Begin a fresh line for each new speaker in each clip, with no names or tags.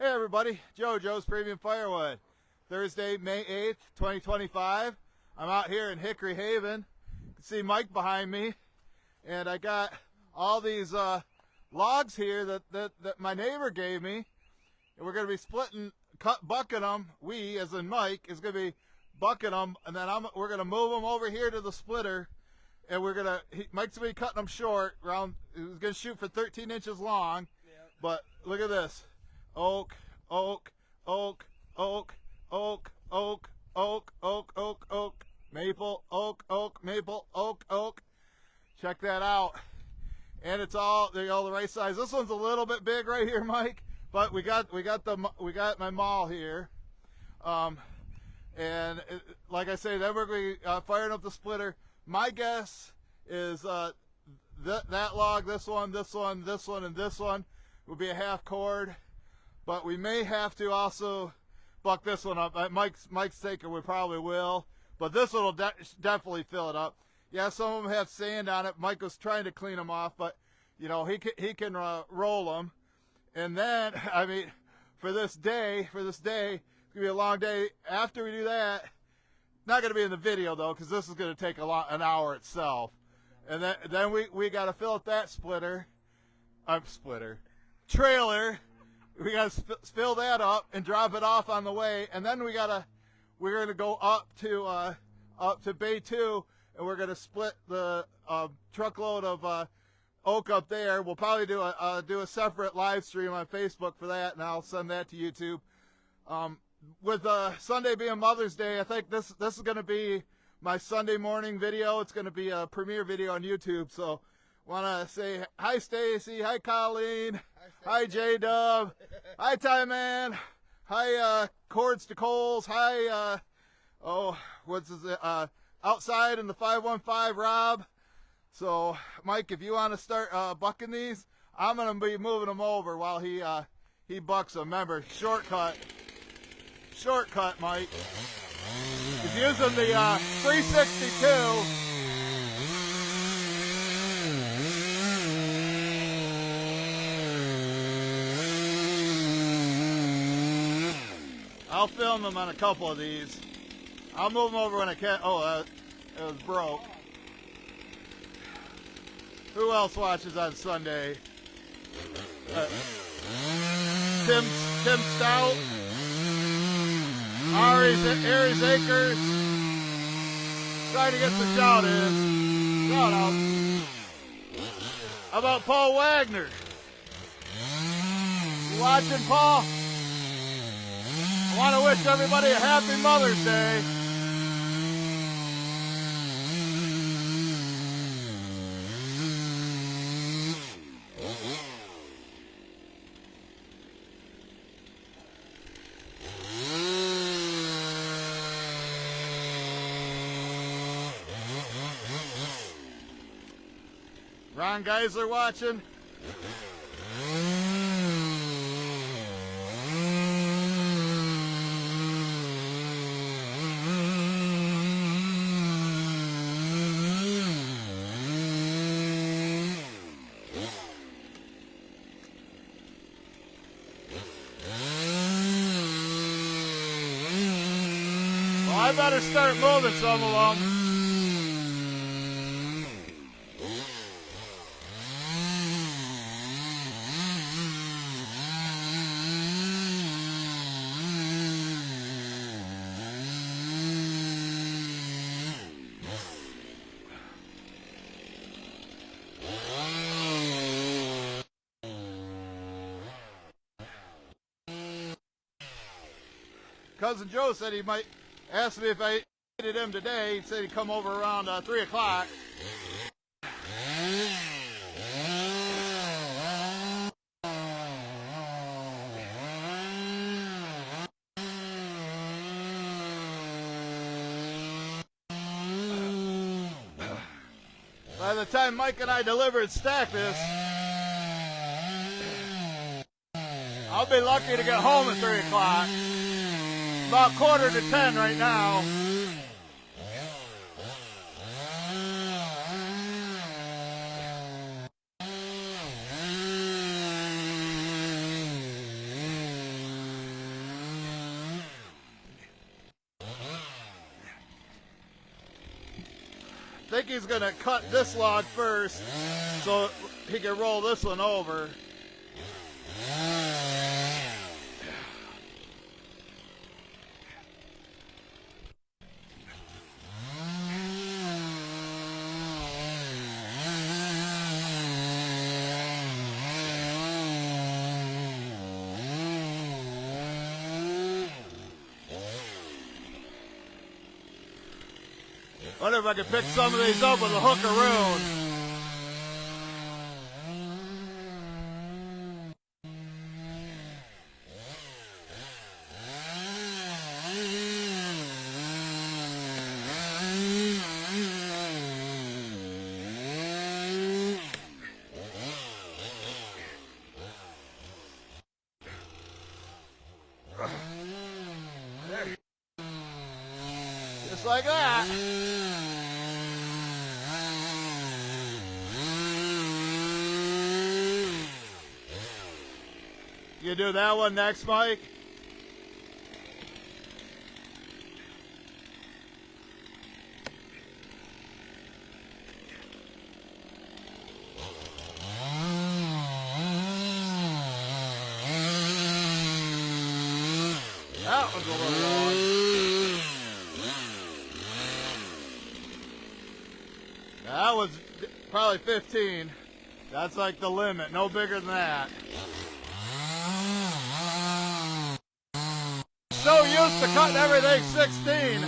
Hey everybody, Joe's Premium Firewood. Thursday, May 8th, 2025. I'm out here in Hickory Haven. You can see Mike behind me. And I got all these logs here that my neighbor gave me. And we're going to be bucking them. We, as in Mike, is going to be bucking them. And then we're going to move them over here to the splitter. And Mike's going to be cutting them short. He's going to shoot for 13 inches long. Yep. But look at this. Oak, oak, oak, oak, oak, oak, oak, oak, oak, oak, maple, oak, oak, maple, oak, oak. Check that out. And it's all the right size. This one's a little bit big right here, Mike, but we got my maul here. Like I say, then we're going to be firing up the splitter. My guess is that log, this one, this one, this one, and this one will be a half cord. But we may have to also buck this one up. Mike's taker we probably will, but this one will definitely fill it up. Yeah, some of them have sand on it. Mike was trying to clean them off, but you know he can roll them. And then I mean, for this day, it's gonna be a long day. After we do that, not gonna be in the video though, because this is gonna take an hour itself. And then we gotta fill up that trailer. We got to fill that up and drop it off on the way, and then we're gonna go up to Bay 2, and we're gonna split the truckload of oak up there. We'll probably do a separate live stream on Facebook for that, and I'll send that to YouTube. With Sunday being Mother's Day, I think this is gonna be my Sunday morning video. It's gonna be a premiere video on YouTube. So, want to say hi, Stacy. Hi, Colleen. Hi, J-Dub. Hi, Ty Man. Hi, Cords to Coles. Hi, outside in the 515, Rob. So, Mike, if you want to start bucking these, I'm going to be moving them over while he bucks them. Remember, shortcut, Mike. He's using the 362. I'll film them on a couple of these. I'll move them over when I can. Oh, it was broke. Who else watches on Sunday? Tim Stout, Aries Acres. Trying to get some shout out. How about Paul Wagner? You watching, Paul? I want to wish everybody a happy Mother's Day. Ron Geisler watching. I better start moving some of them. Cousin Joe said he might ask me if I needed him today. He said he'd come over around 3 o'clock. By the time Mike and I deliver and stack this, I'll be lucky to get home at 3 o'clock. About 9:45 right now. think he's gonna cut this log first so he can roll this one over. Wonder if I can pick some of these up with a hookaroo. Just like that. You do that one next, Mike? That was a little long. That was probably 15. That's like the limit, no bigger than that. So used to cutting everything 16.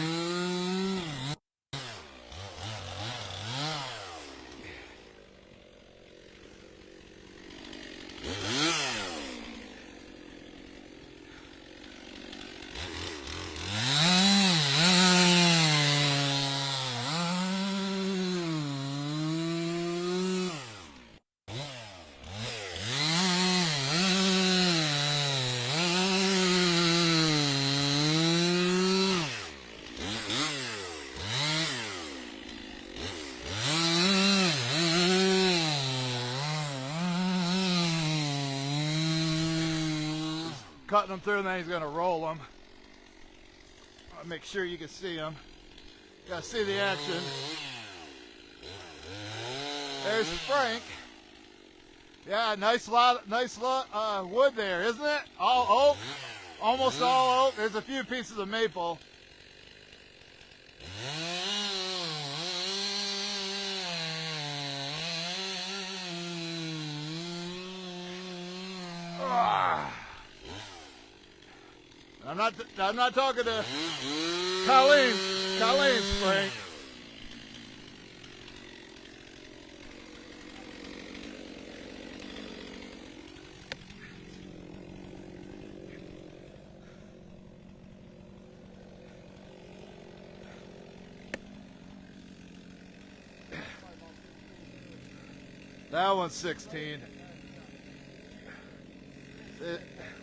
Cutting them through and then he's going to roll them. I'll make sure you can see them. Got to see the action. There's Frank. Yeah, nice lot wood there, isn't it? All oak, almost all oak. There's a few pieces of maple. I'm not talking to Colleen's Frank. That one's 16.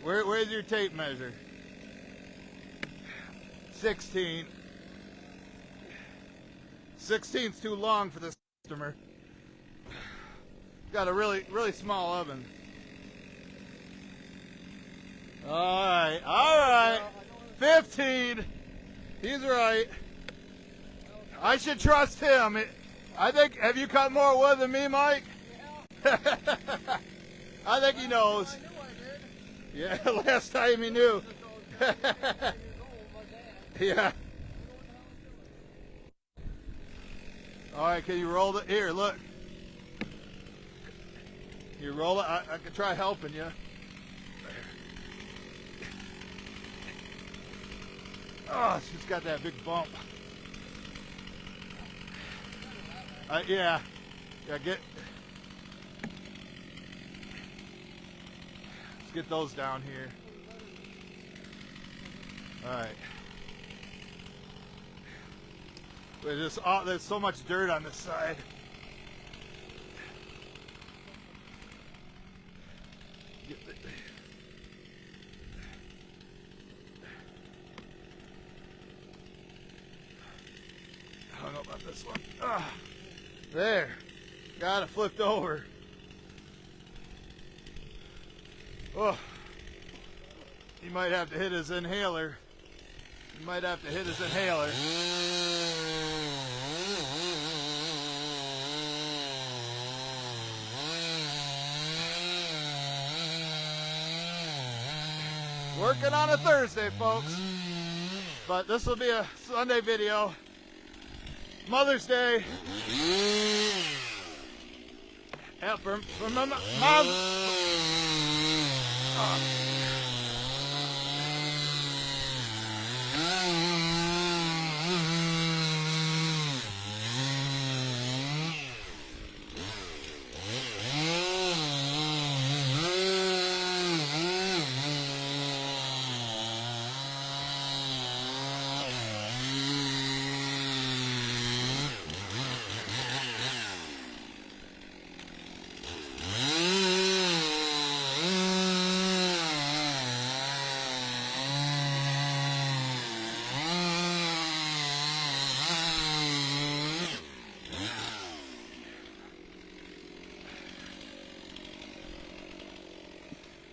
Where's your tape measure? 16. 16's too long for this customer. Got a really small oven. All right. 15. He's right. I should trust him. I think. Have you cut more wood than me, Mike? Yeah. I think he knows. Yeah, last time he knew. Yeah. All right, can you roll it? Here, look. You roll it. I can try helping you. Oh, she's got that big bump. Yeah. Let's get those down here. All right. There's so much dirt on this side. I don't know about this one. There. Got it flipped over. Oh. He might have to hit his inhaler. Working on a Thursday, folks. But this will be a Sunday video. Mother's Day. Yeah, for my mom.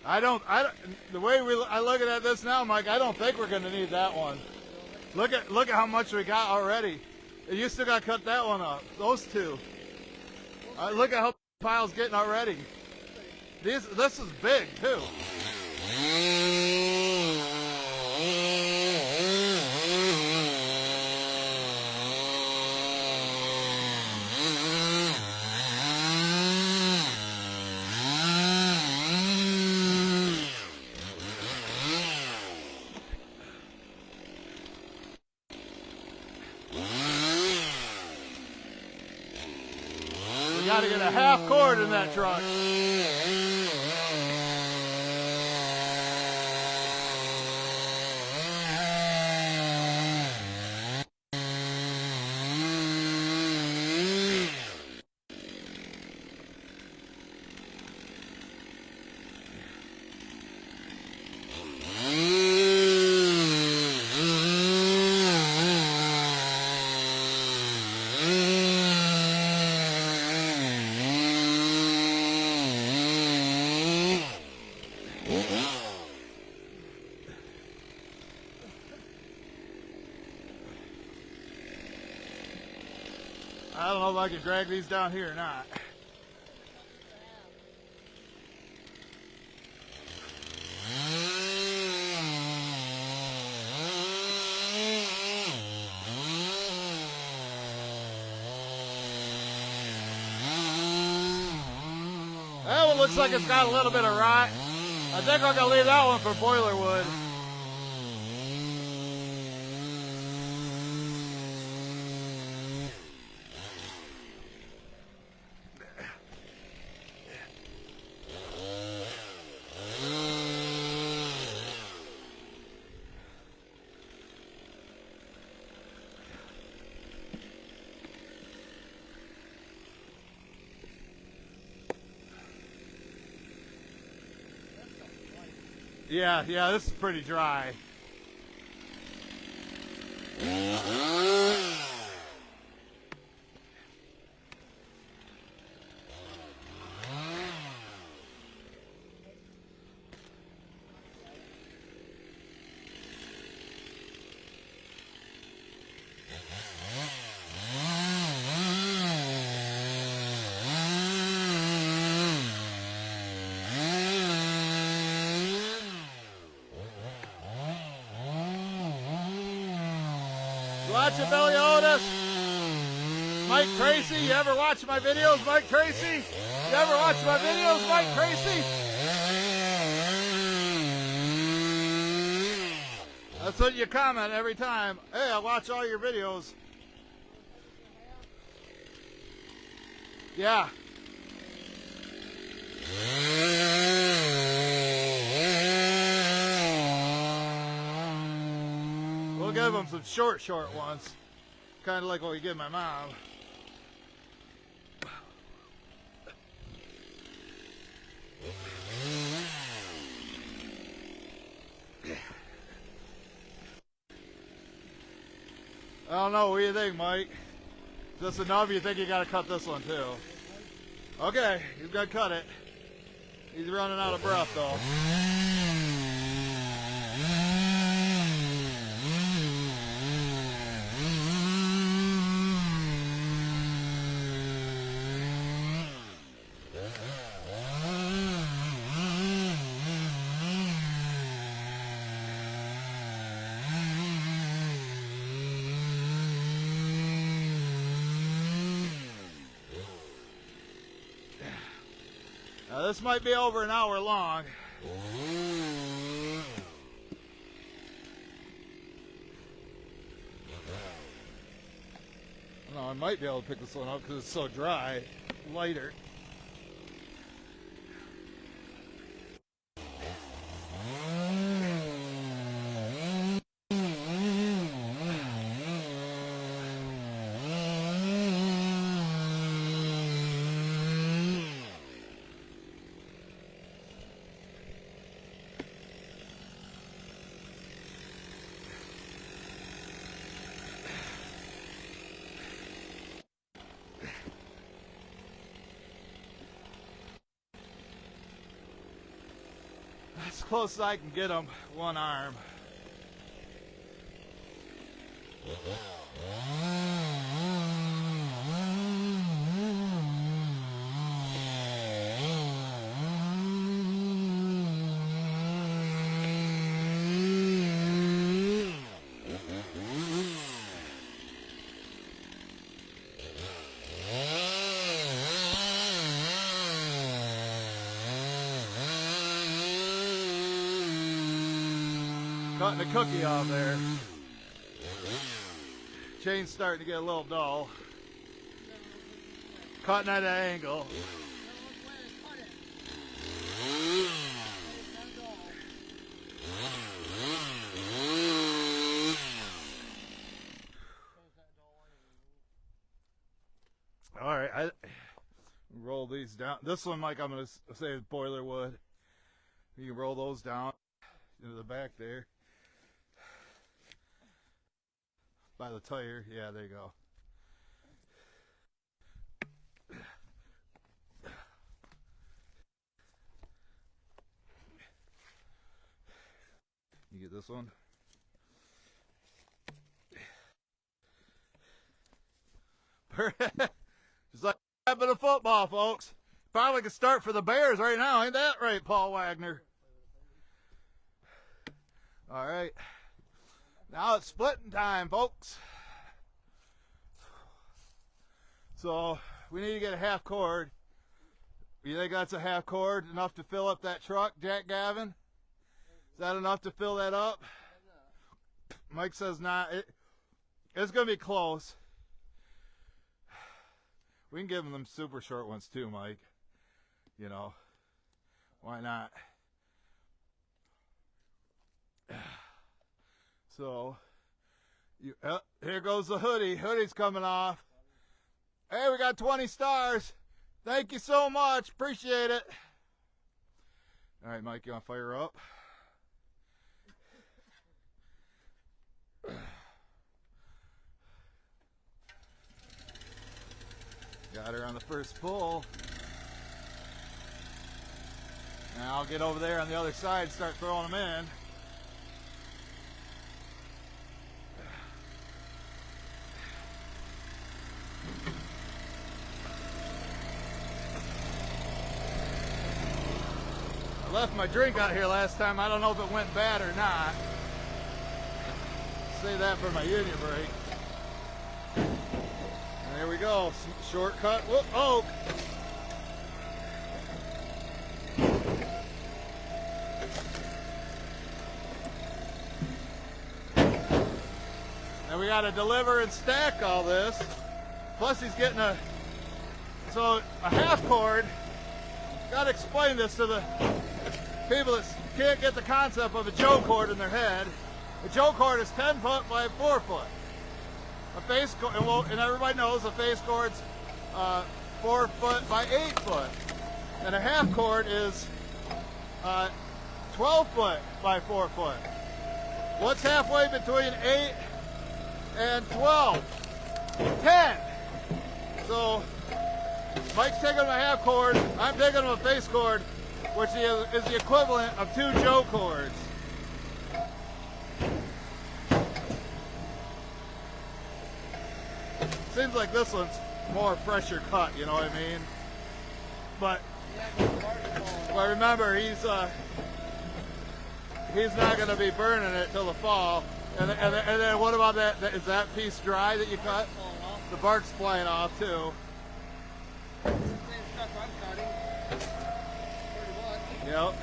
I don't, the way I looking at this now, Mike, I don't think we're going to need that one. Look at how much we got already. You still got to cut that one up. Those two. Look at how the pile's getting already. This is big too. Got to get a half cord in that truck. I don't know if I can drag these down here or not. That one looks like it's got a little bit of rot. I think I'm gonna leave that one for boiler wood. Yeah, this is pretty dry. Watch it, Billy Otis. Mike Tracy, you ever watch my videos, Mike Tracy? You ever watch my videos, Mike Tracy? That's what you comment every time. Hey, I watch all your videos. Yeah. We'll give them some short ones. Kind of like what we give my mom. I don't know, what do you think, Mike? Just enough? You think you gotta cut this one too? Okay, he's gonna cut it. He's running out of breath though. this might be over an hour long. No, I might be able to pick this one up because it's so dry, lighter. As close as I can get them, one arm. Cutting the cookie off there. Chain's starting to get a little dull. Cutting at an angle. All right, I roll these down. This one, Mike, I'm going to say is boiler wood. You can roll those down into the back there. By the tire, yeah, there you go. You get this one. Just like a bit of football, folks. Probably could start for the Bears right now, ain't that right, Paul Wagner? All right. Now it's splitting time, folks. So we need to get a half cord. You think that's a half cord enough to fill up that truck, Jack Gavin? Is that enough to fill that up? Mike says not. It's going to be close. We can give them super short ones too, Mike. You know, why not? So, here goes the hoodie. Hoodie's coming off. Hey, we got 20 stars. Thank you so much. Appreciate it. All right, Mike, you want to fire up? Got her on the first pull. Now I'll get over there on the other side and start throwing them in. I left my drink out here last time. I don't know if it went bad or not. Save that for my union break. And there we go. Shortcut. Whoop, oh! Now we got to deliver and stack all this. Plus he's getting a half cord. Got to explain this to the people that can't get the concept of a Joe cord in their head. A Joe cord is 10 foot by 4 foot. A face cord, and everybody knows a face cord's 4 foot by 8 foot. And a half cord is 12 foot by 4 foot. What's halfway between 8 and 12? 10. So Mike's taking him a half cord, I'm taking him a face cord, which is the equivalent of 2 Joe cords. Seems like this one's more fresher cut, you know what I mean? But remember, he's not going to be burning it till the fall. And then what about that? Is that piece dry that you cut? The bark's flying off too. Yep.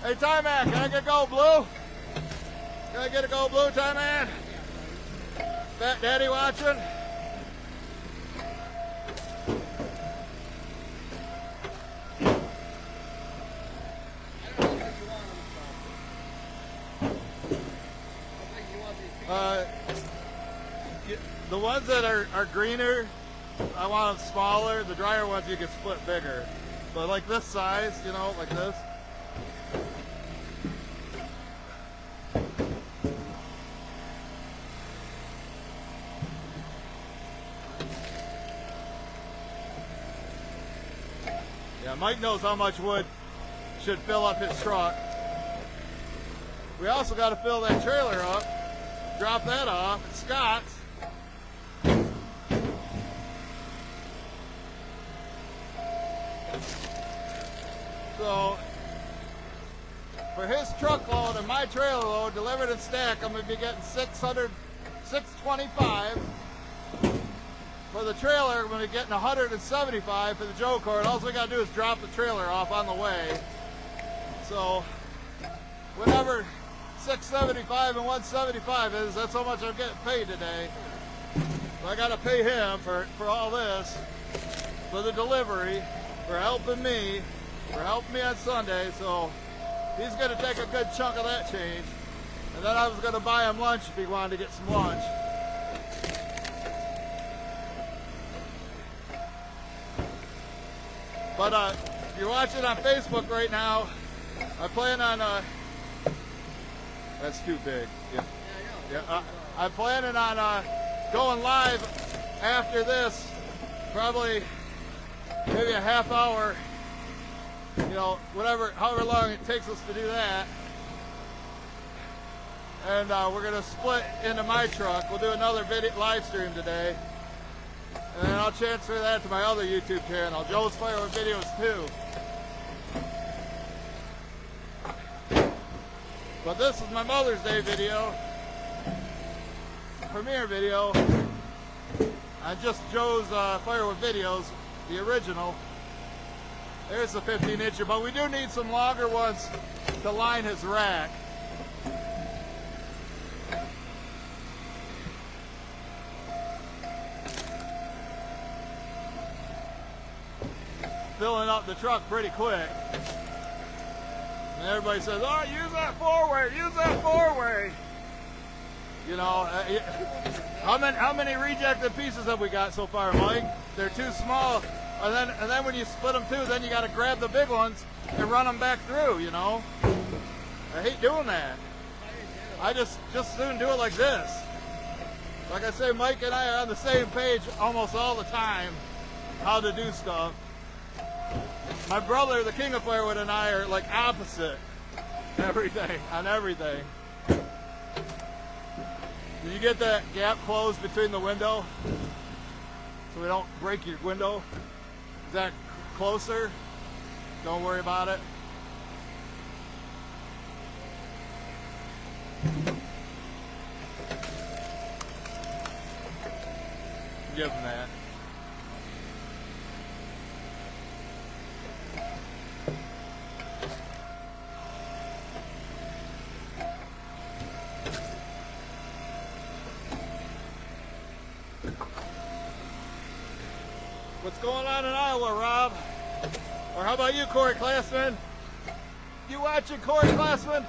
Hey, Tie Man, can I get gold blue? Can I get a gold blue, Tie Man? Fat Daddy watching? The ones that are greener, I want them smaller. The drier ones you can split bigger. But like this size, you know, like this. Yeah, Mike knows how much wood should fill up his truck. We also got to fill that trailer up, drop that off at Scott's. So, for his truckload and my trailer load delivered and stacked, I'm going to be getting $625. For the trailer, I'm going to be getting $175 for the Joe cord. All we got to do is drop the trailer off on the way. So, whatever $675 and $175 is, that's how much I'm getting paid today. So I got to pay him for all this, for the delivery, for helping me on Sunday. So he's going to take a good chunk of that change. And then I was going to buy him lunch if he wanted to get some lunch. But if you're watching on Facebook right now, I plan on that's too big. Yeah. I'm planning on going live after this, probably maybe a half hour, you know, however long it takes us to do that. And we're gonna split into my truck. We'll do another video live stream today, and then I'll transfer that to my other YouTube channel, Joe's Firewood Videos 2. But this is my Mother's Day video, premiere video, on just Joe's Firewood Videos, the original. There's the 15-incher, but we do need some longer ones to line his rack. Filling up the truck pretty quick. And everybody says, oh, use that four-way, use that four-way. You know, how many rejected pieces have we got so far, Mike? They're too small. And then when you split them too, then you got to grab the big ones and run them back through, you know. I hate doing that. I just soon do it like this. Like I say, Mike and I are on the same page almost all the time, how to do stuff. My brother, the King of Firewood, and I are like opposite on everything. Did you get that gap closed between the window so we don't break your window? Is that closer? Don't worry about it. Give him that. What's going on in Iowa, Rob? Or how about you, Corey Classman? You watching, Corey Classman?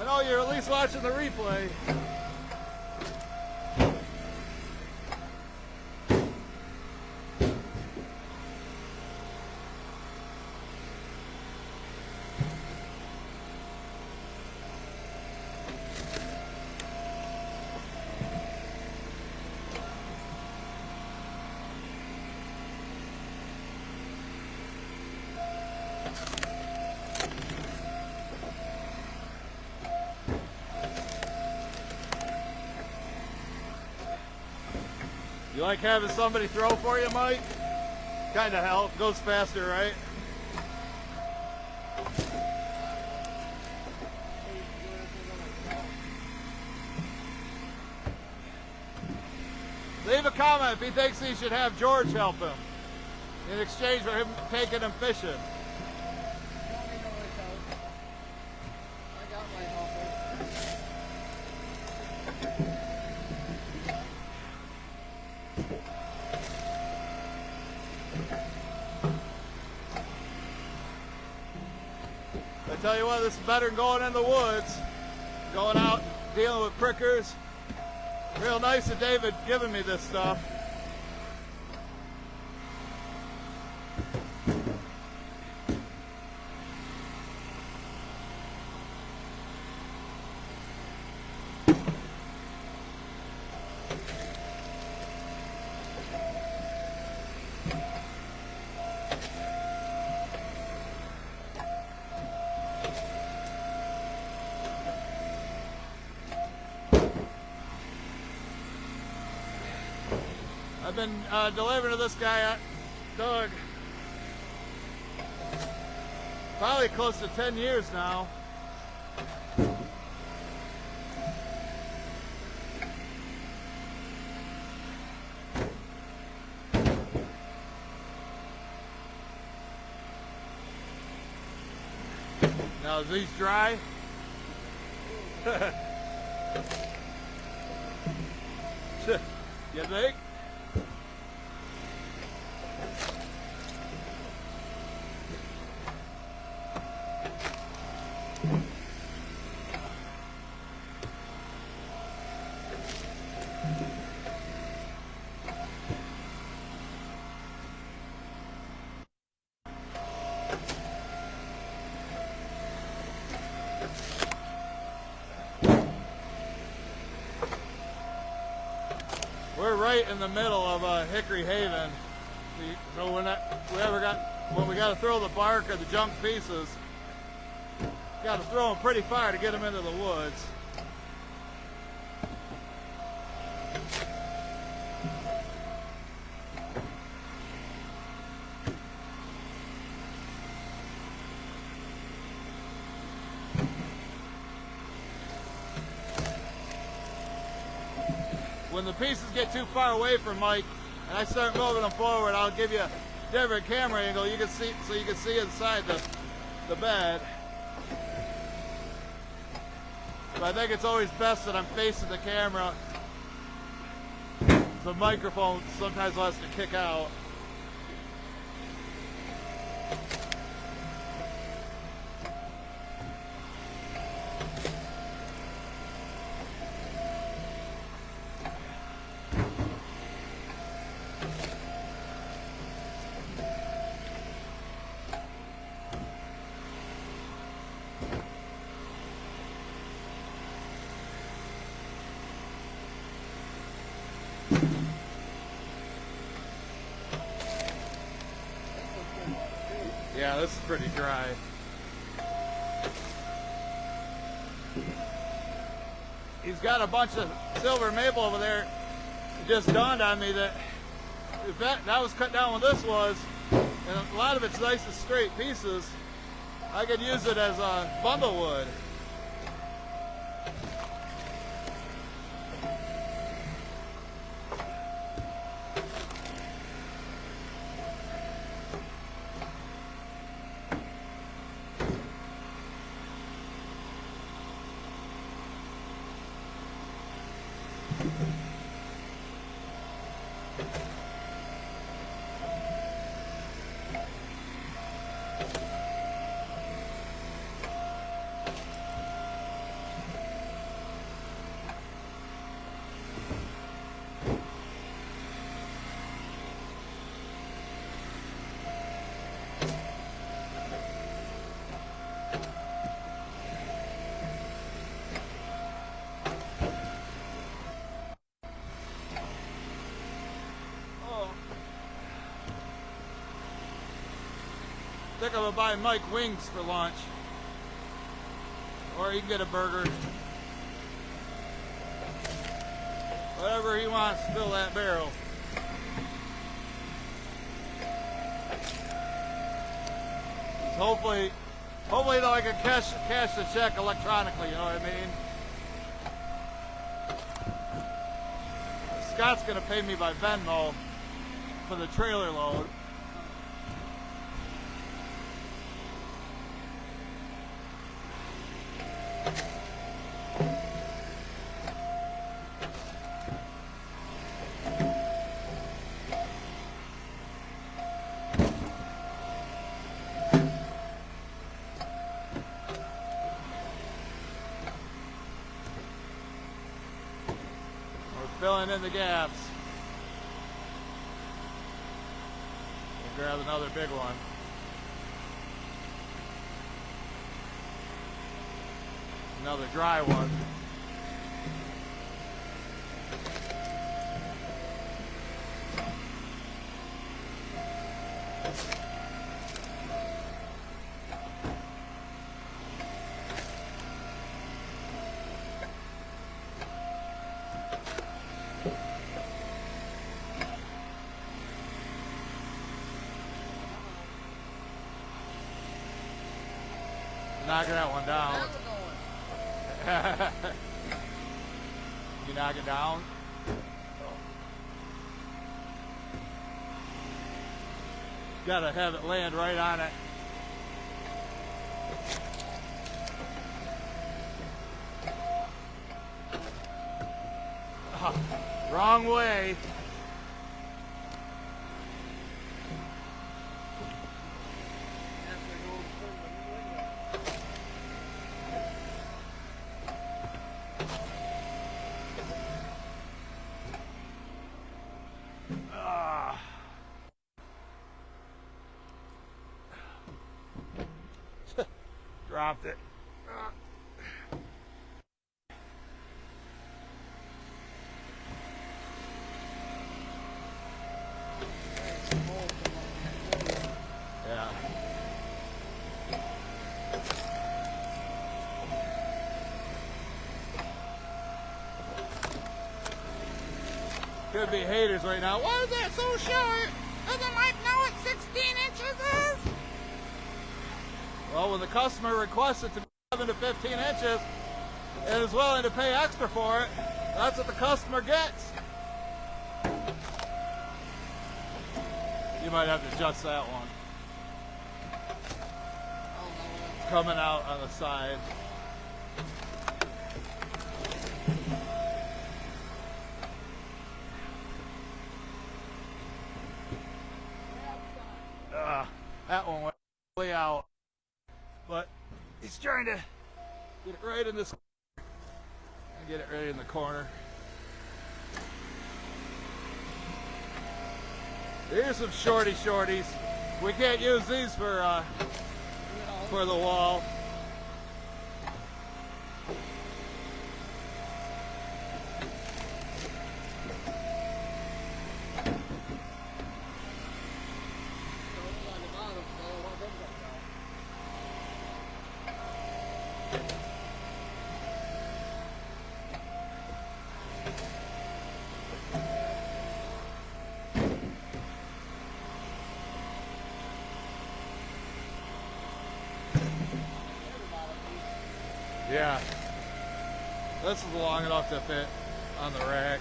I know you're at least watching the replay. You like having somebody throw for you, Mike? Kind of help. Goes faster, right? Leave a comment if he thinks he should have George help him. in exchange for him taking him fishing.
I got my helper.
I tell you what, this is better than going in the woods, going out dealing with prickers. Real nice of David giving me this stuff. I've been delivering to this guy, Doug, probably close to 10 years now. Now, is these dry? You think? We're right in the middle of Hickory Haven, so when we got to throw the bark or the junk pieces, got to throw them pretty far to get them into the woods. When the pieces get too far away from Mike and I start moving them forward, I'll give you a different camera angle you can see, so you can see inside the bed. But I think it's always best that I'm facing the camera. The microphone sometimes has to kick out. Yeah, this is pretty dry. He's got a bunch of silver maple over there. It just dawned on me that if that was cut down when this was, and a lot of it's nice and straight pieces, I could use it as a bundle wood. I think I'm gonna buy Mike wings for lunch, or he can get a burger. Whatever he wants to fill that barrel. So hopefully though I can cash the check electronically. You know what I mean? Scott's gonna pay me by Venmo for the trailer load. filling in the gaps. We'll grab another big one. Another dry one. Knocking that one down. You knock it down? Gotta have it land right on it. Oh, wrong way. Dropped it. Yeah. Could be haters right now. Why is that so short? Doesn't Mike know what 16 inches is? Well, when the customer requests it to be 7 to 15 inches and is willing to pay extra for it, that's what the customer gets. You might have to adjust that one. Coming out on the side. That one went way out. But he's trying to get it right in this and get it right in the corner. Here's some shorties. We can't use these for the wall. Yeah, this is long enough to fit on the rack.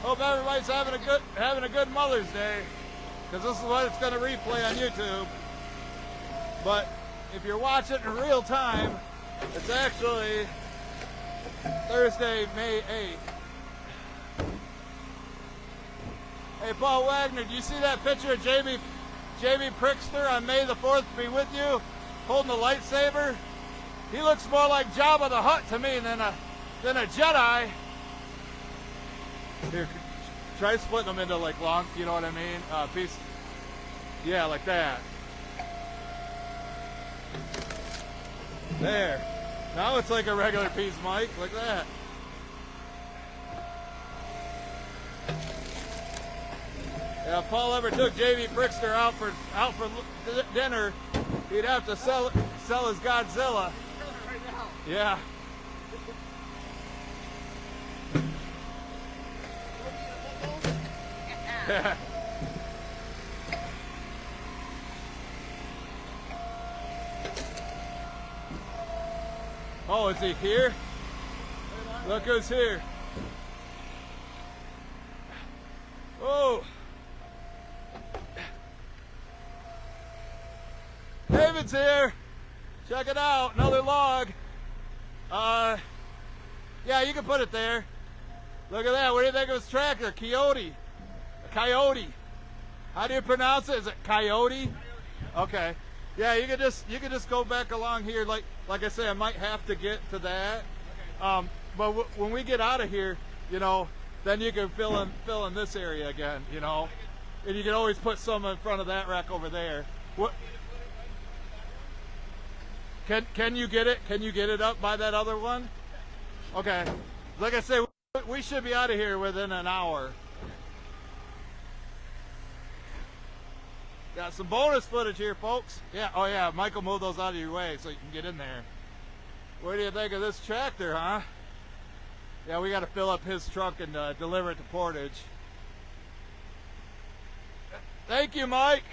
Hope everybody's having a good Mother's Day, because this is what it's going to replay on YouTube. But if you're watching in real time, it's actually Thursday, May 8th. Hey, Paul Wagner, do you see that picture of JB Prickster on May the 4th be with you, holding a lightsaber? He looks more like Jabba the Hutt to me than a Jedi. Here, try splitting them into like long, you know what I mean? Piece. Yeah, like that. There. Now it's like a regular piece, Mike, like that. Yeah, if Paul ever took JV Brickster out for dinner, he'd have to sell his Godzilla.
Right now.
Yeah. Yeah. Oh, is he here? Look who's here. Oh. David's here. Check it out. Another log. Yeah, you can put it there. Look at that. What do you think of his tractor? Coyote. A coyote. How do you pronounce it? Is it coyote? Okay. Yeah, you could just go back along here. Like I say, I might have to get to that. But when we get out of here, you know, then you can fill in this area again, you know, and you can always put some in front of that rack over there. What? Can you get it? Can you get it up by that other one? Okay. Like I say, we should be out of here within an hour. Got some bonus footage here, folks. Yeah. Oh yeah. Michael, move those out of your way so you can get in there. What do you think of this tractor, huh? Yeah, we got to fill up his truck and deliver it to Portage. Thank you, Mike.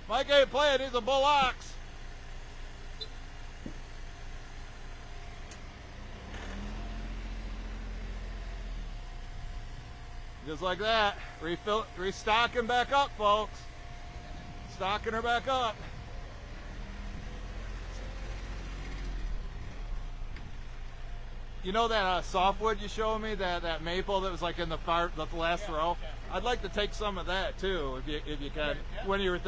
Mike ain't playing. He's a bull ox. Just like that. Restocking back up, folks. Stocking her back up. You know that softwood you showed me, that maple that was like in the last row? I'd like to take some of that too, if you can. When you were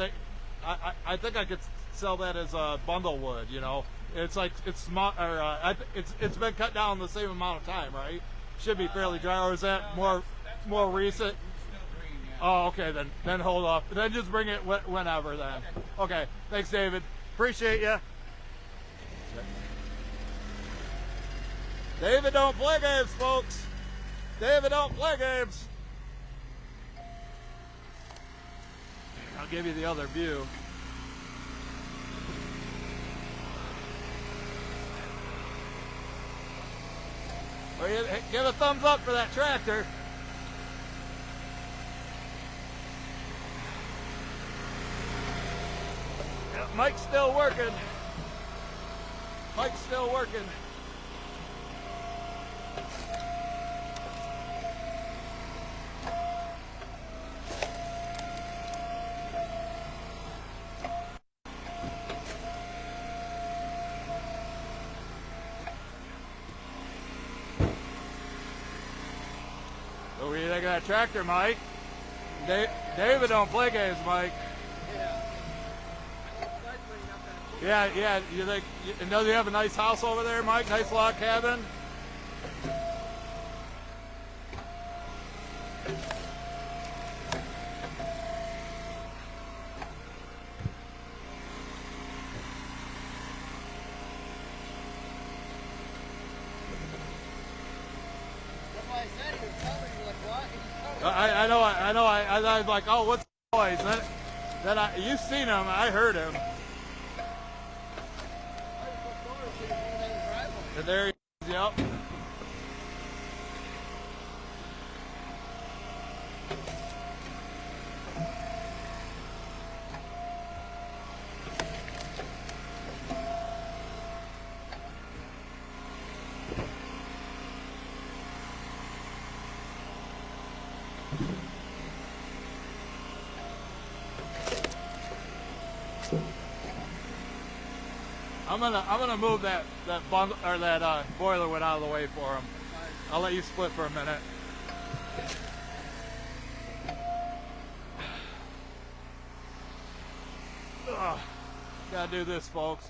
I think I could sell that as a bundle wood. You know, it's like it's small, or it's been cut down the same amount of time, right? Should be fairly dry, or is that more recent? Oh, okay, then hold off. Then just bring it whenever then. Okay, thanks, David. Appreciate you. David don't play games, folks. David don't play games. I'll give you the other view. Give a thumbs up for that tractor. Yep, Mike's still working. Mike's still working. So what do you think of that tractor, Mike? David don't play games, Mike. Yeah. You think? And does he have a nice house over there, Mike? Nice log cabin. I know. I was like, oh, what's the noise? Then you've seen him. I heard him. And there he is. Yep. I'm gonna move that bundle or that boiler wood out of the way for him. I'll let you split for a minute. Ugh. Gotta do this, folks.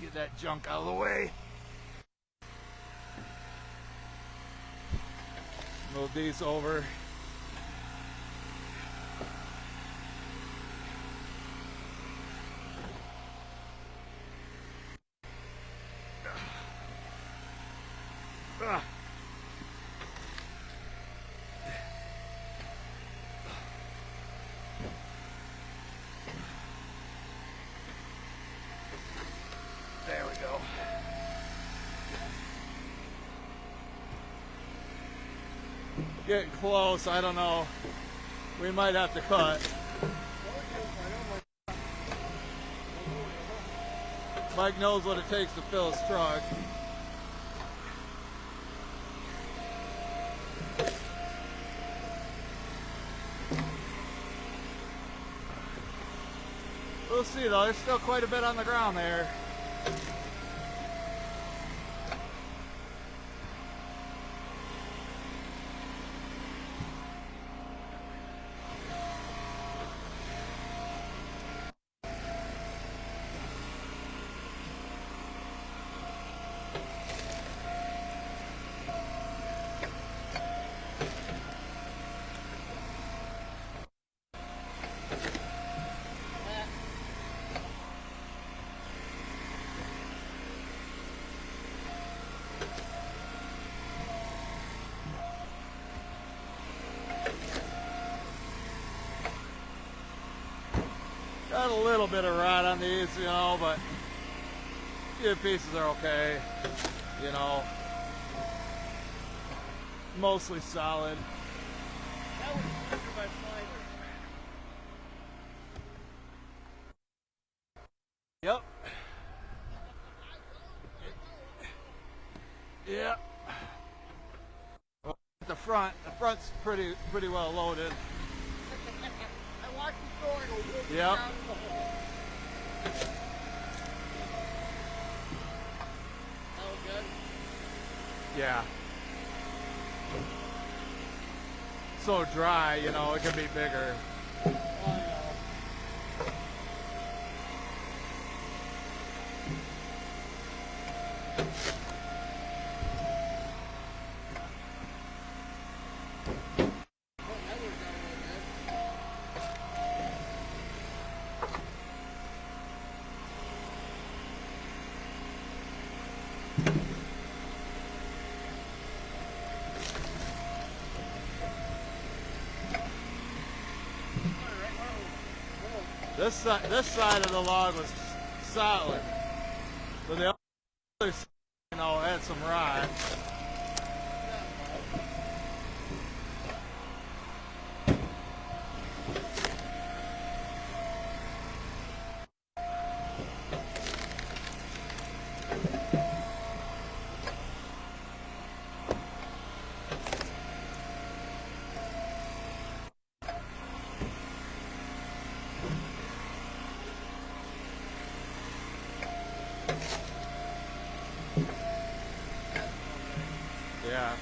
Get that junk out of the way. Move these over. getting close. I don't know. We might have to cut. Mike knows what it takes to fill his truck. We'll see though, there's still quite a bit on the ground there. Got a little bit of rot on these, you know, but a few pieces are okay, you know. Mostly solid.
That was delivered by Firewood.
Yep. Yep. Well, the front's pretty well loaded.
I watched the door go whoop
Yep.
down in the hole. That was good.
Yeah. So dry, you know, it could be bigger.
Oh no. Oh, that would've done real good.
This side of the log was solid, but the other side, you know, had some rot. Yeah.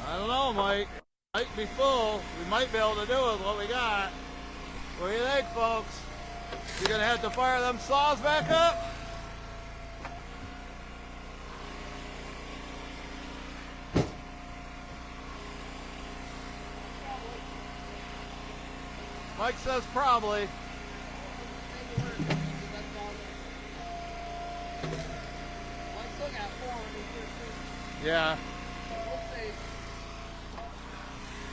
I don't know, Mike. Might be full. We might be able to do it with what we got. What do you think, folks? You gonna have to fire them saws back up? Mike says probably.
Maybe we're that's all there. Well, I still got 4 on these here too.
Yeah.
We'll see.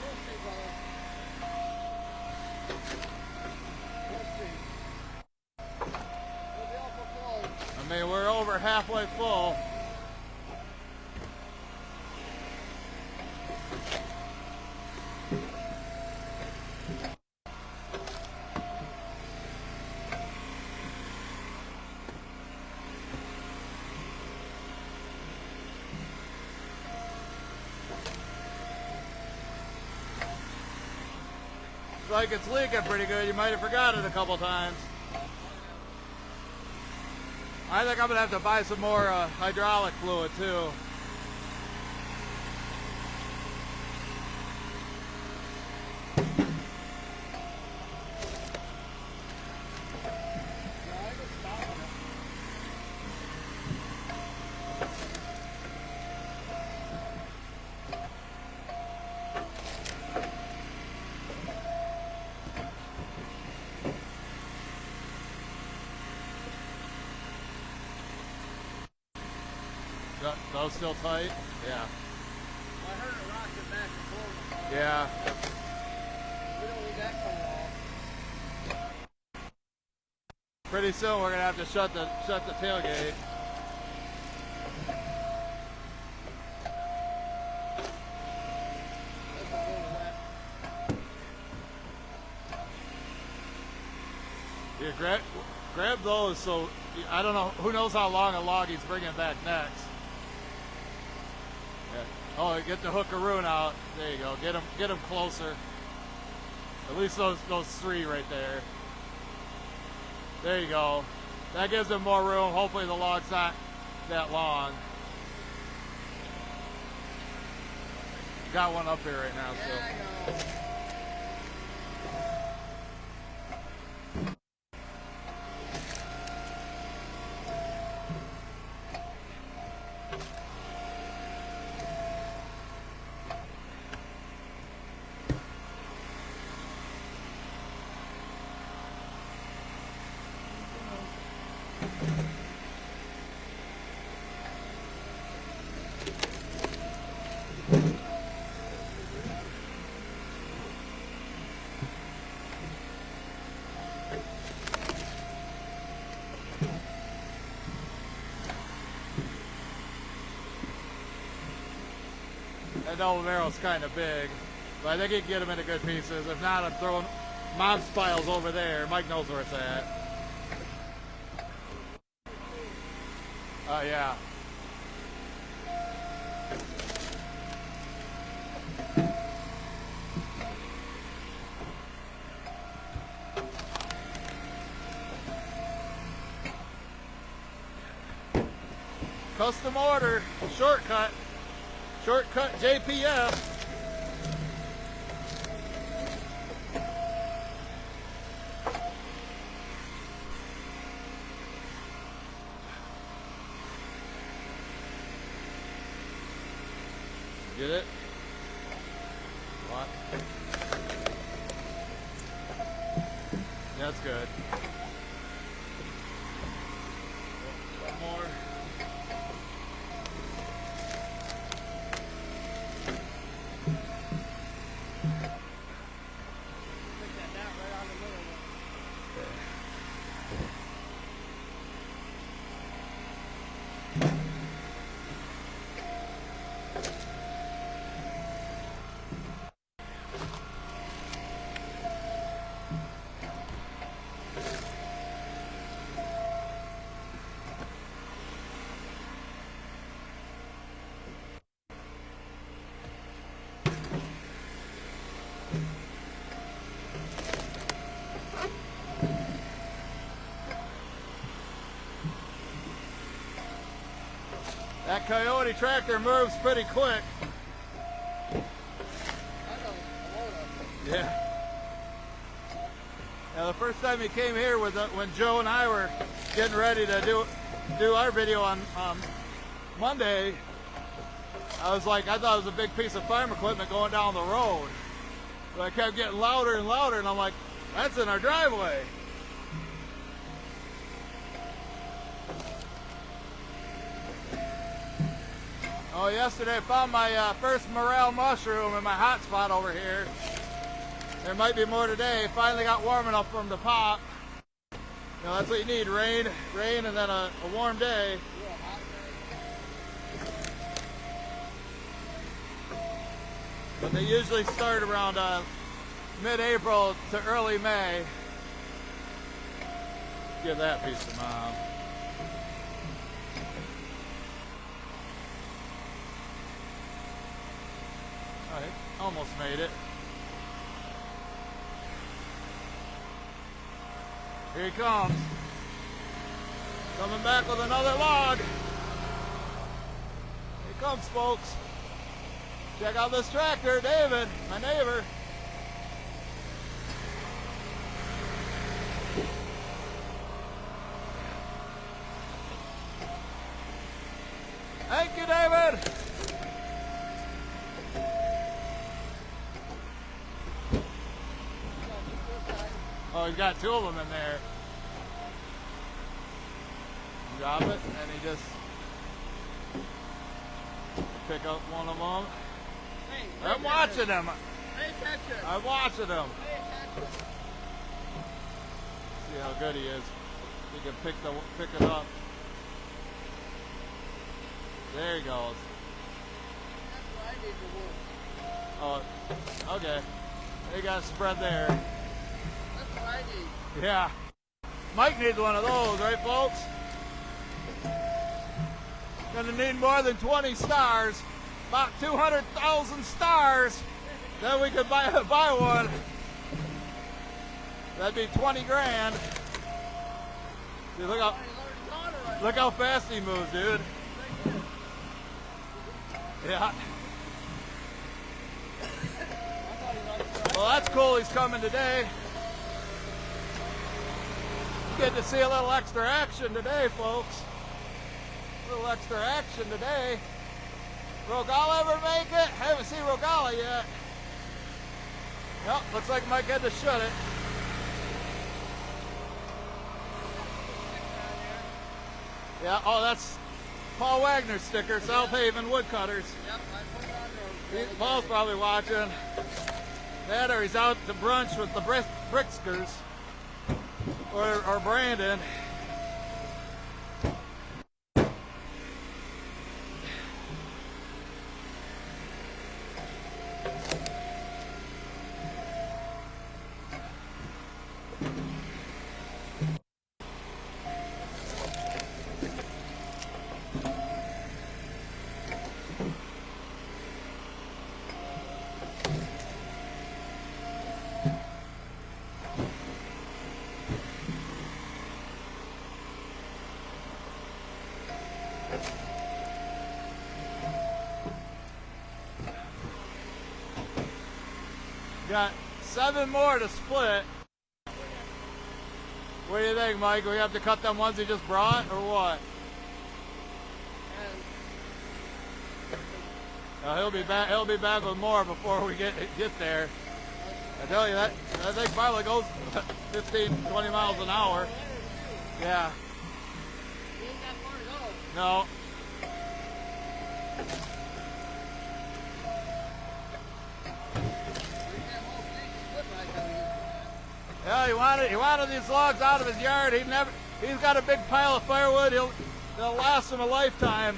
We'll see, brother. We'll see. We'll be awful close.
I mean, we're over halfway full. Looks like it's leaking pretty good. You might have forgot it a couple times. I think I'm gonna have to buy some more hydraulic fluid too.
Yeah, I just stopped it.
Those still tight? Yeah.
I heard it rocking back and forth.
Yeah.
We don't need that coming off.
Pretty soon we're gonna have to shut the tailgate.
That's a little wet.
Yeah, grab those. So I don't know. Who knows how long a log he's bringing back next? Yeah. Oh, get the hookaroon out. There you go. Get him closer. At least those three right there. There you go. That gives him more room. Hopefully the log's not that long. Got one up here right now, so.
There I go.
That double barrel's kind of big, but I think he can get them into good pieces. If not, I'm throwing Mom's piles over there. Mike knows where it's at. Oh, yeah. Custom order, shortcut JPF. Get it? What? That's good. One more.
Stick that down right on the middle one.
That Coyote tractor moves pretty quick.
I know it's a load up.
Yeah. Now the first time he came here was when Joe and I were getting ready to do our video on Monday. I was like, I thought it was a big piece of farm equipment going down the road. But I kept getting louder and louder, and I'm like, that's in our driveway. Oh, yesterday I found my first morel mushroom in my hot spot over here. There might be more today. Finally got warm enough for them to pop. You know, that's what you need, rain, and then a warm day.
Real hot day.
But they usually start around mid-April to early May. Give that piece to Mom. All right, almost made it. Here he comes. Coming back with another log. Here he comes, folks. Check out this tractor, David, my neighbor. Thank you, David. Oh, he's got two of them in there. Drop it, and he just pick up one of them.
Hey,
I'm watching him.
Pay attention.
I'm watching him.
Pay attention.
See how good he is. You can pick it up. There he goes.
That's what I need to work.
Oh, okay. They got spread there.
That's what I need.
Yeah. Mike needs one of those, right, folks? Gonna need more than 20 stars. About 200,000 stars. Then we could buy one. That'd be 20 grand. Dude, look how fast he moves, dude. Yeah. Well, that's cool. He's coming today. Get to see a little extra action today, folks. A little extra action today. Rogala ever make it? Haven't seen Rogala yet. Yep, looks like Mike had to shut it. Yeah, oh, that's Paul Wagner's sticker, South Haven Woodcutters.
Yep, I put it on there.
Paul's probably watching. That or he's out to brunch with the Brickskers. Or Brandon. Got 7 more to split. What do you think, Mike? We have to cut them ones he just brought, or what? He'll be back. He'll be back with more before we get there. I tell you that thing probably goes 15, 20 miles an hour. Yeah. No. Yeah, he wanted these logs out of his yard. He's got a big pile of firewood. They'll last him a lifetime.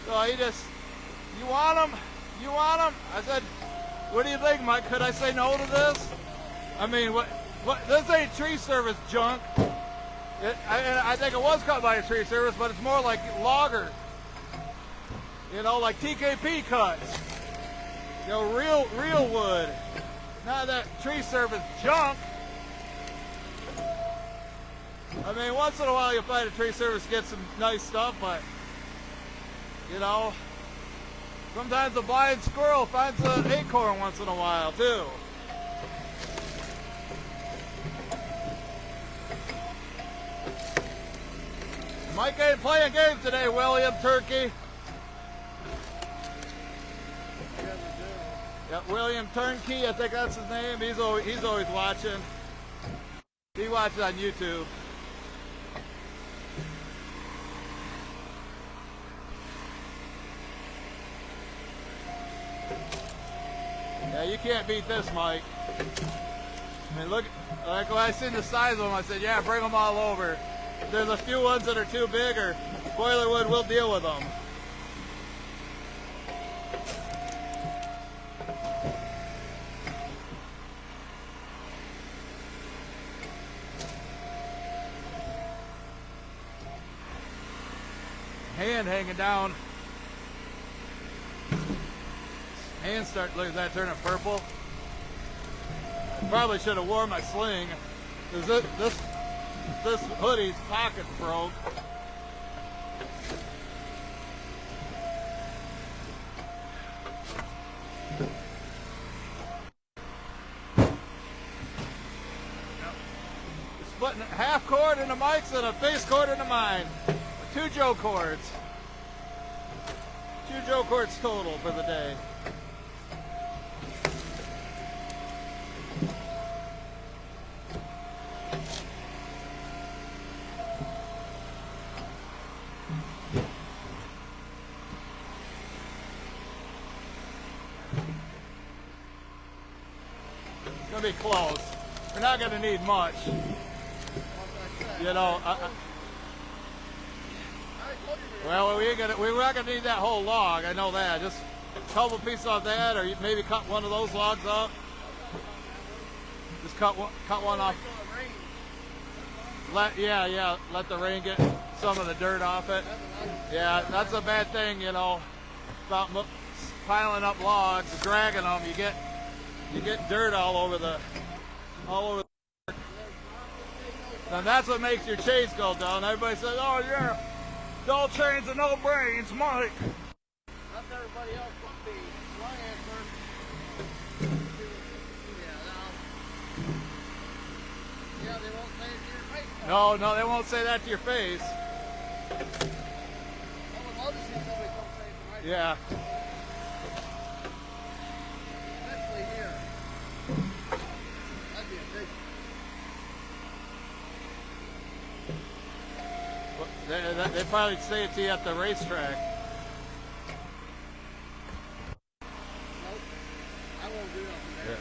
So you want them? You want them? I said, what do you think, Mike? Could I say no to this? I mean, what? This ain't tree service junk. I think it was cut by a tree service, but it's more like logger. You know, like TKP cuts. You know, real wood. Not that tree service junk. I mean, once in a while you'll find a tree service get some nice stuff, but, you know, sometimes the blind squirrel finds an acorn once in a while, too. Mike ain't playing games today, William Turkey. Yeah, William Turnkey, I think that's his name. He's always watching. He watches on YouTube. Yeah, you can't beat this, Mike. I mean, look, like when I seen the size of them, I said, yeah, bring them all over. If there's a few ones that are too big or boiler wood, we'll deal with them. Hand hanging down. Hand look at that turning purple. I probably should have worn my sling. Cause this hoodie's pocket broke. Splitting half cord into Mike's and a face cord into mine. 2 Joe cords. 2 Joe cords total for the day. It's gonna be close. We're not gonna need much. You know,
I told you
well, we're not gonna need that whole log. I know that. Just a couple pieces of that, or you maybe cut one of those logs up. Just cut one off. Let the rain get some of the dirt off it. Yeah, that's a bad thing, you know, about piling up logs, dragging them. You get dirt all over the. And that's what makes your chains go down. Everybody says, "Oh yeah, dull chains and no brains, Mike."
That's everybody else but me. My answer. Yeah, they won't say it to your face.
No, they won't say that to your face.
I would love to see somebody come say it to my face.
Yeah.
Especially here. That'd be a big.
They probably say it to you at the racetrack.
Nope. I won't do nothing there.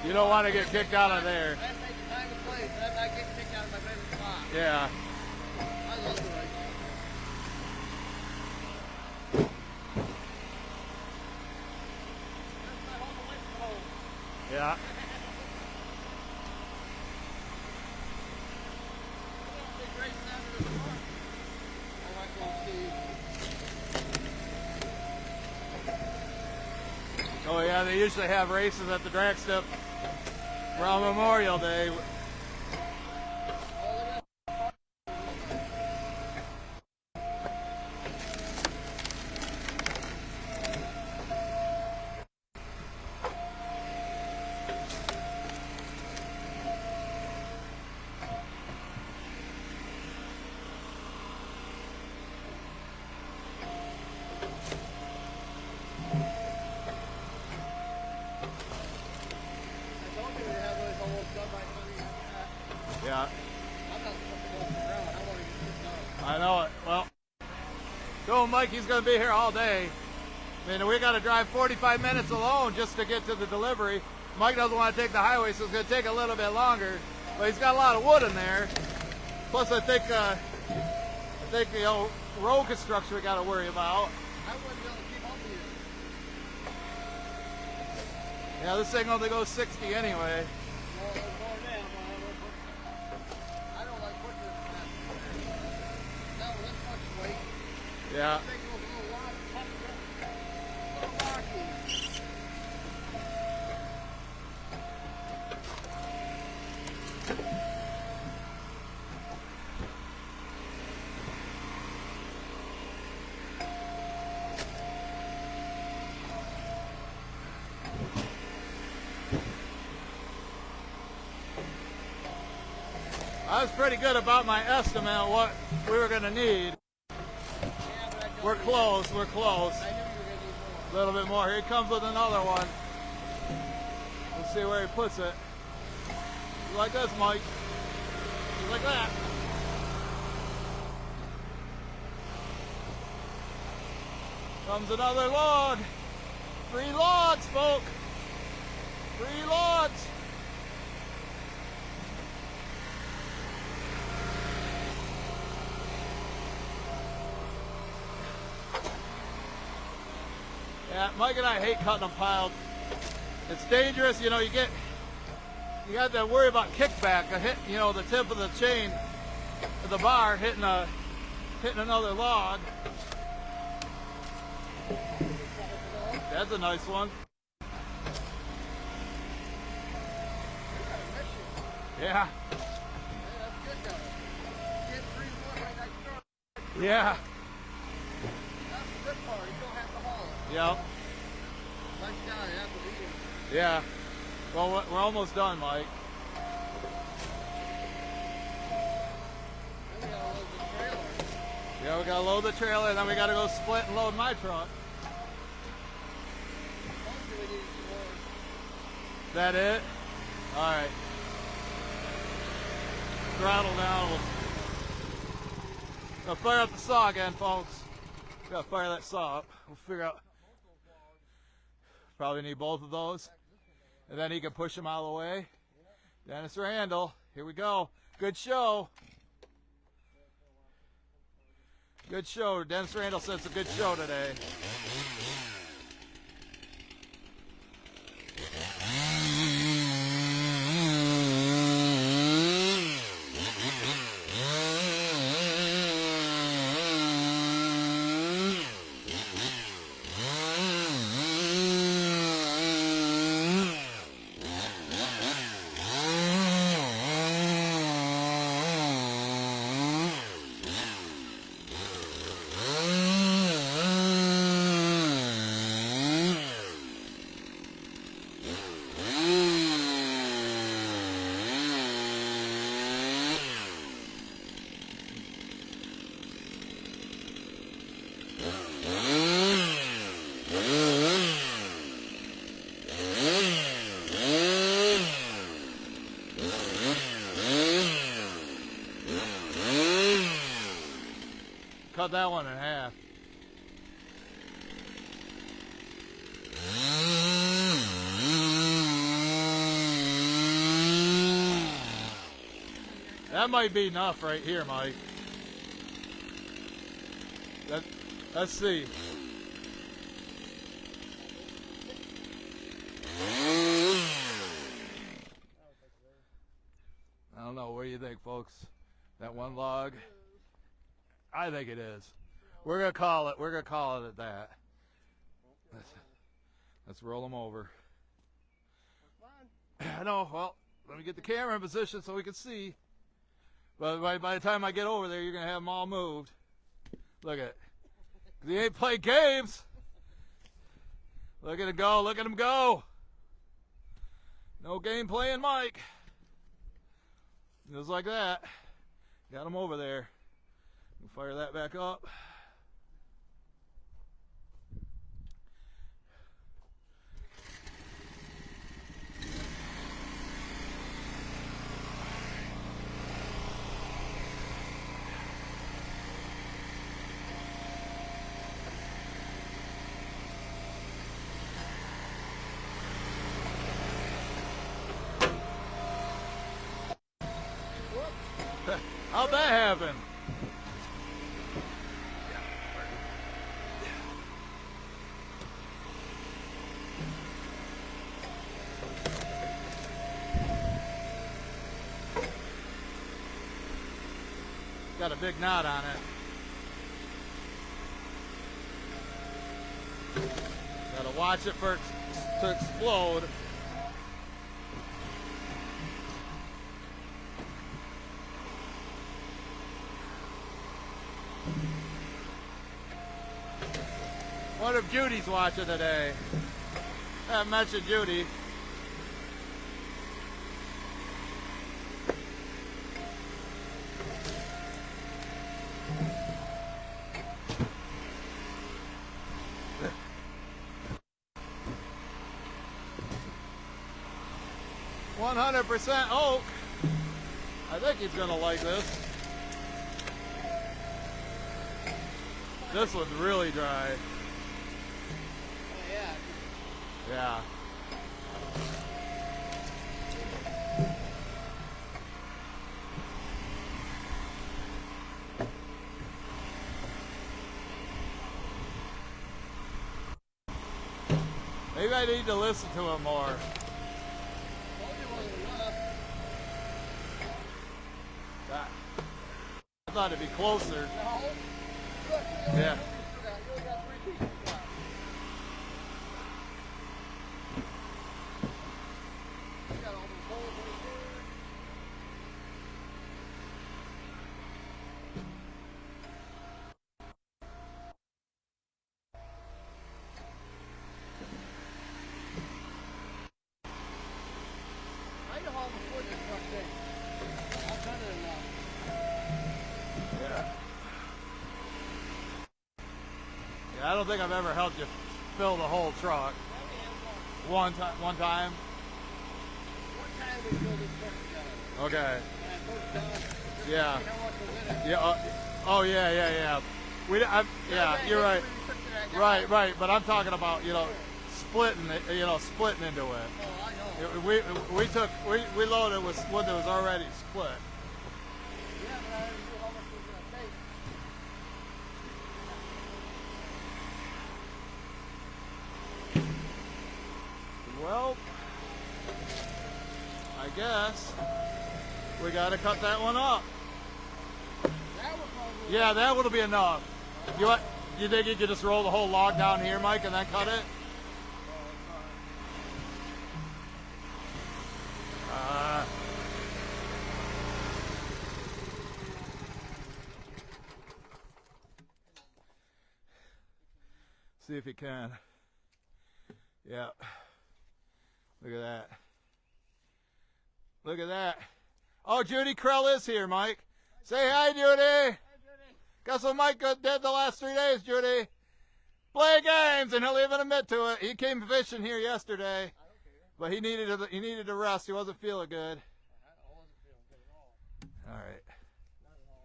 You don't want to get kicked out of there.
That takes time and place. I'm not getting kicked out of my favorite spot.
Yeah.
I love the race. That's my home away from home.
Yeah.
Big race down to the park. I like to see.
Oh yeah, they usually have races at the drag strip around Memorial Day. Yeah. I know it. Well, so Mike, he's going to be here all day. I mean, we got to drive 45 minutes alone just to get to the delivery. Mike doesn't want to take the highway, so it's going to take a little bit longer. But he's got a lot of wood in there. Plus, I think you know, road construction we got to worry about.
I wouldn't be able to keep up with you.
Yeah, this thing only goes 60 anyway.
Well, there's more now, but I don't like putting it in that. Not with this much weight.
Yeah.
This thing goes a little wide, a little rocky.
I was pretty good about my estimate of what we were going to need.
Yeah, but I don't
We're close, we're close.
I knew you were going to need more.
A little bit more. Here he comes with another one. Let's see where he puts it. Like this, Mike. Like that. Comes another log. 3 logs, folk. 3 logs. Yeah, Mike and I hate cutting them piled. It's dangerous, you know. You got to worry about kickback. A hit, you know, the tip of the chain of the bar hitting another log. That's a nice one. Yeah. Yeah. Yep. Yeah. Well, we're almost done, Mike. Yeah, we gotta load the trailer, and then we gotta go split and load my truck. That it? All right. Throttle down. We'll fire up the saw again, folks. Gotta fire that saw up. We'll figure out. Probably need both of those. And then he can push them out of the way. Dennis Randall, here we go. Good show. Good show. Dennis Randall said it's a good show today. Cut that one in half. That might be enough right here, Mike. Let's see. I don't know. What do you think, folks? That one log? I think it is. We're gonna call it. We're gonna call it at that. Let's roll them over. I know. Well, let me get the camera in position so we can see. But by the time I get over there, you're gonna have them all moved. Look at it. 'Cause he ain't played games. Look at him go. Look at him go. No game playing, Mike. Just like that. Got him over there. Fire that back up. How'd that happen? Got a big knot on it. Gotta watch it for it to explode. What if Judy's watching today? I haven't mentioned Judy. %100% oak. I think he's gonna like this. This one's really dry.
Oh, yeah.
Yeah. Maybe I need to listen to him more. I thought it'd be closer. Yeah. I don't think I've ever helped you fill the whole truck. One time.
One time we filled this truck together.
Okay.
When I first done it,
Yeah.
see how much was in it.
Yeah. Oh yeah. Yeah. You're right. Right. But I'm talking about splitting it. Splitting into it.
Oh, I know.
We loaded with wood that was already split.
Yeah, but I didn't know how much it was going to take.
Well, I guess we got to cut that one up.
That would probably
Yeah, that would be enough. You think you could just roll the whole log down here, Mike, and then cut it? See if you can. Yeah. Look at that. Look at that. Oh, Judy Krell is here, Mike. Say hi, Judy. Guess what Mike did the last 3 days, Judy? Play games, and he'll even admit to it. He came fishing here yesterday, but he needed a rest. He wasn't feeling good.
I wasn't feeling good at all.
All right.
Not at all.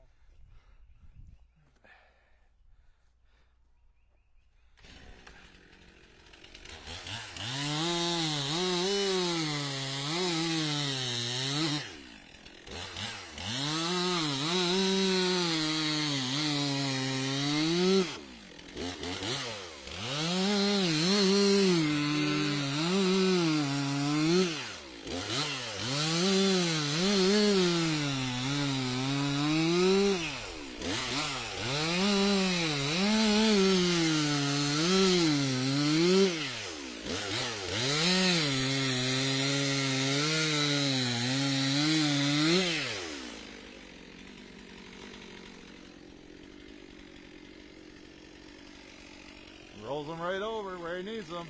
Rolls them right over where he needs them.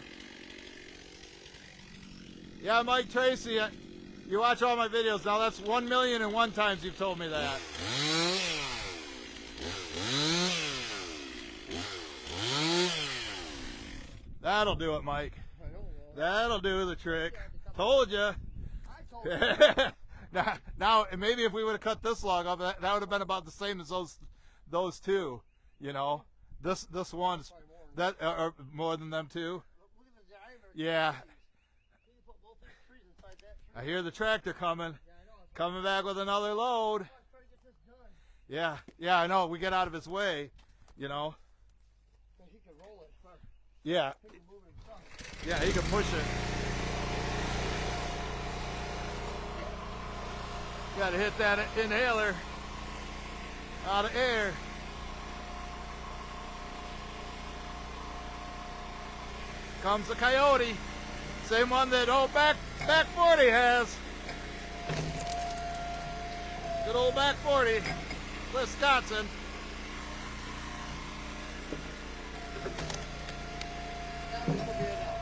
Yeah, Mike Tracy, you watch all my videos now. That's 1,000,001 times you've told me that. That'll do it, Mike.
I don't know.
That'll do the trick. Told you.
I told you.
Now, maybe if we would have cut this log up, that would have been about the same as those two. You know, this one's that or more than them two.
Look at the diameter.
Yeah.
Can you put both these trees inside that tree?
I hear the tractor coming.
Yeah, I know.
Coming back with another load.
I'm trying to get this done.
Yeah, I know. We get out of his way, you know.
So he can roll it. Start
Yeah,
moving stuff.
yeah, he can push it. Got to hit that inhaler out of air. Comes the coyote, same one that old back 40 has. Good old back 40, Wisconsin.
That one will be enough.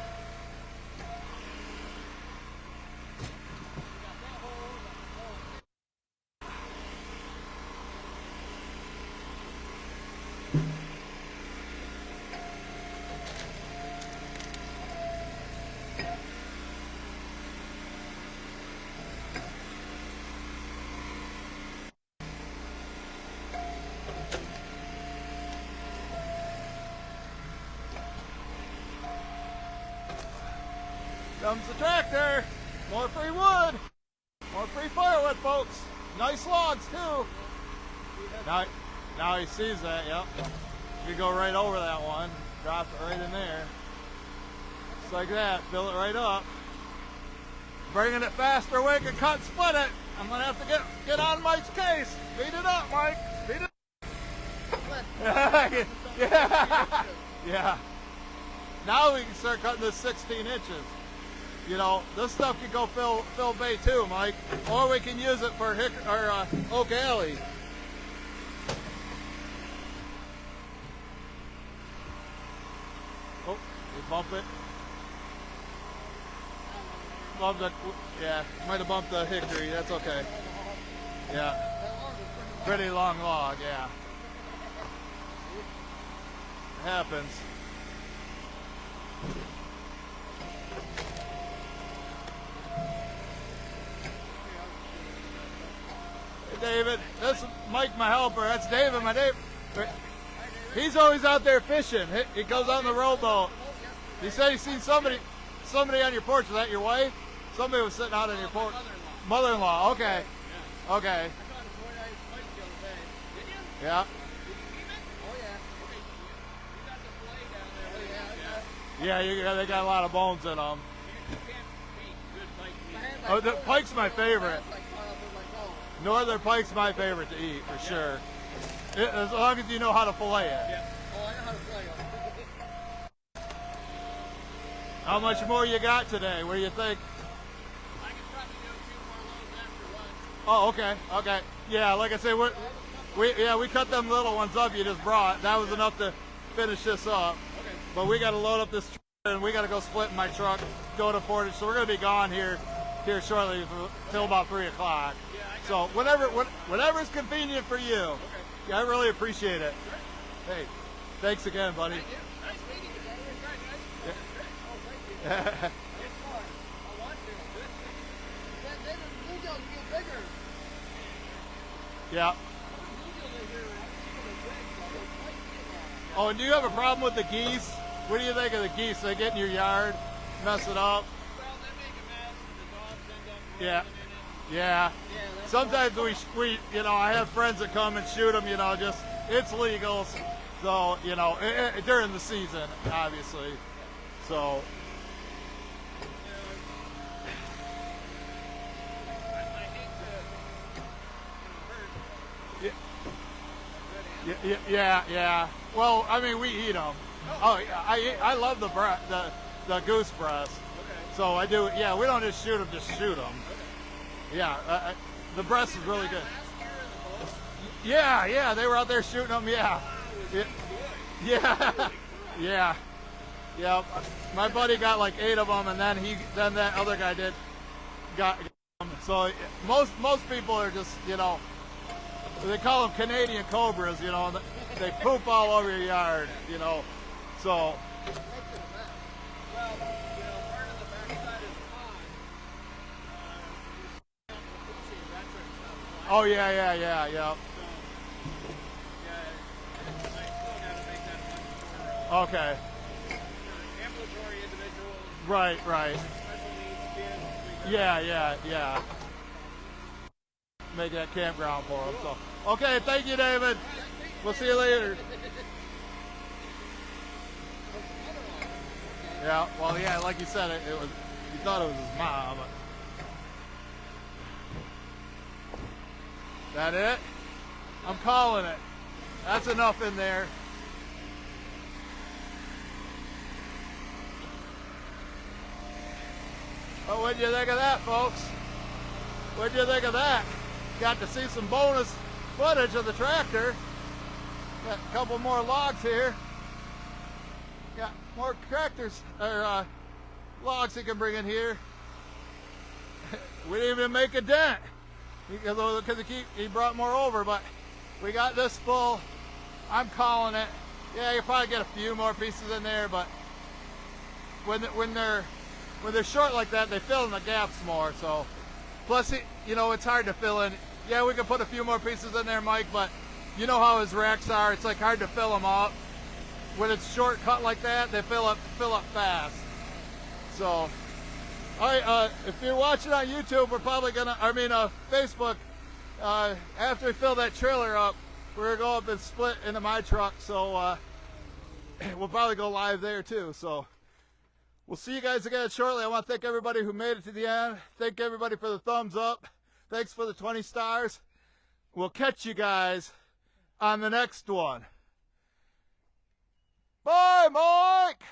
Comes the tractor. More free wood. More free firewood, folks. Nice logs, too. Now he sees that, yep. You go right over that one. Drop it right in there. Just like that. Fill it right up. Bringing it faster, we can cut and split it. I'm going to have to get on Mike's case. Speed it up, Mike. Speed it up. Yeah. Now we can start cutting this 16 inches. You know, this stuff could go fill bay too, Mike. Or we can use it for Oak Alley. Oh, we bump it. Bumped the, yeah, might have bumped the hickory. That's okay. Yeah, pretty long log. Yeah, it happens. David, that's Mike, my helper. That's David, my neighbor. He's always out there fishing. He goes on the rowboat. He said he's seen somebody on your porch. Is that your wife? Somebody was sitting out on your porch.
Mother-in-law.
Mother-in-law. Okay.
Yeah.
Okay.
I found a 49 spike the other day. Did you?
Yeah.
Did you keep it? Oh yeah. Okay. You got the fillet down there. Oh
Yeah.
yeah.
They got a lot of bones in them.
You can't beat good pike meat.
Oh, the pike's my favorite.
Like caught up in my nose.
Northern pike's my favorite to eat for sure. As long as you know how to fillet it.
Yeah. Oh, I know how to fillet them.
How much more you got today? What do you think?
I could probably do a few more loads after lunch.
Oh, okay, okay. Yeah, like I say, we cut them little ones up you just brought. That was enough to finish this up.
Okay.
But we got to load up this truck and we got to go split in my truck, go to Portage. So we're going to be gone here shortly till about 3 o'clock.
Yeah,
So whatever's convenient for you.
Okay.
Yeah, I really appreciate it.
Sure.
Hey, thanks again, buddy.
Thank you. Nice meeting you.
Yeah.
Oh, thank you. It's fun. I want to. Then the bluegills get bigger.
Yeah. Oh, and do you have a problem with the geese? What do you think of the geese? They get in your yard, mess it up?
Well, they make a mess and the dogs end up
Yeah.
rolling in it.
Yeah.
Yeah, that's
Sometimes we, I have friends that come and shoot them, just, it's legal. So, during the season, obviously. So.
I hate to hurt
Yeah. Well, I mean, we eat them. Oh, I love the goose breast.
Okay.
So I do. Yeah, we don't just shoot them, shoot them.
Okay.
Yeah, the breast is really good.
Last year in the boat,
Yeah, they were out there shooting them. Yeah, yeah. My buddy got like 8 of them, and then that other guy got them. So most people are just, they call them Canadian cobras. And they poop all over your yard. So.
well, part of the backside of the pond,
Oh yeah.
so, yeah, I still gotta make that one
Okay.
for ambulatory individuals,
Right.
special needs kids.
Yeah. Make that campground for them. So, okay, thank you, David. We'll see you later. Yeah, well, yeah, like you said, it was. You thought it was his mom. But that it? I'm calling it. That's enough in there. Well, what'd you think of that, folks? What'd you think of that? Got to see some bonus footage of the tractor. Got a couple more logs here. Got more tractors or logs he can bring in here. We didn't even make a dent because he brought more over, but we got this full. I'm calling it. Yeah, you probably get a few more pieces in there, but when they're short like that, they fill in the gaps more. So, plus, it's hard to fill in. Yeah, we can put a few more pieces in there, Mike, but you know how his racks are. It's like hard to fill them up. When it's short cut like that, they fill up fast. So, all right. If you're watching on YouTube, we're probably Facebook. After we fill that trailer up, we're gonna go up and split into my truck. So we'll probably go live there too. So. We'll see you guys again shortly. I want to thank everybody who made it to the end. Thank everybody for the thumbs up. Thanks for the 20 stars. We'll catch you guys on the next one. Bye, Mike!